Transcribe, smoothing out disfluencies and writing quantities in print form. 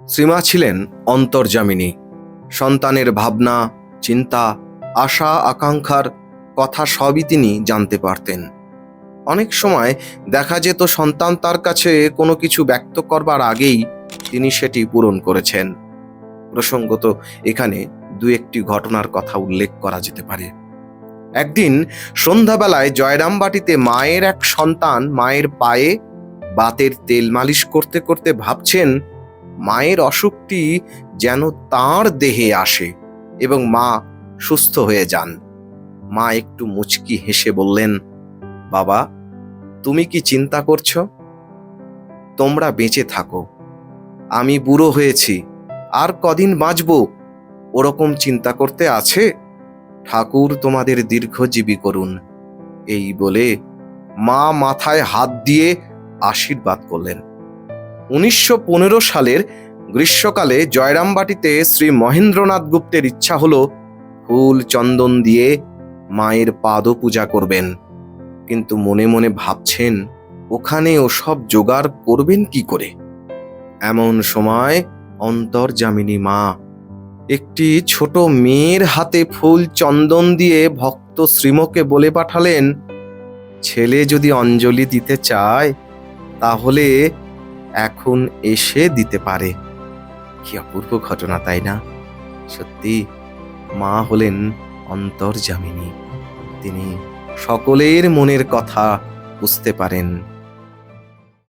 শ্রীমা ছিলেন অন্তর্যামিনী। সন্তানের ভাবনা, চিন্তা, আশা আকাঙ্ক্ষার কথা সবই তিনি জানতে পারতেন। অনেক সময় দেখা যেত সন্তান তার কাছে কোনো কিছু ব্যক্ত করবার আগেই তিনি সেটি পূরণ করেছেন। প্রসঙ্গত এখানে দু একটি ঘটনার কথা উল্লেখ করা যেতে পারে। একদিন সন্ধ্যাবেলায় জয়রামবাটিতে মায়ের এক সন্তান মায়ের পায়ে বাতের তেল মালিশ করতে করতে ভাবছেন মায়ের অসুখটি যেন তাঁর দেহে আসে এবং মা সুস্থ হয়ে যান। মা একটু মুচকি হেসে বললেন, বাবা, তুমি কি চিন্তা করছো? তোমরা বেঁচে থাকো, আমি বুড়ো হয়েছি, আর কদিন বাঁচবো, ওরকম চিন্তা করতে আছে? ঠাকুর তোমাদের দীর্ঘজীবী করুন। এই বলে মা মাথায় হাত দিয়ে আশীর্বাদ করলেন। 1915 সালের গ্রীষ্মকালে জয়রামবাটিতে শ্রী মহেন্দ্রনাথ গুপ্তের ইচ্ছা হলো ফুল চন্দন দিয়ে মায়ের পাদ পূজা করবেন, কিন্তু মনে মনে ভাবছেন ওখানে ওসব জোগাড় করবেন কি করে। এমন সময় অন্তর্যামিনী মা একটি ছোট মেয়ের হাতে ফুল চন্দন দিয়ে ভক্ত শ্রীমকে বলে পাঠালেন, ছেলে যদি অঞ্জলি দিতে চায় তাহলে এখন এসে দিতে পারে। কি অপূর্ব ঘটনা, তাই না? সত্যি মা হলেন অন্তর্যামিনী। তিনি সকলের মনের কথা বুঝতে পারেন।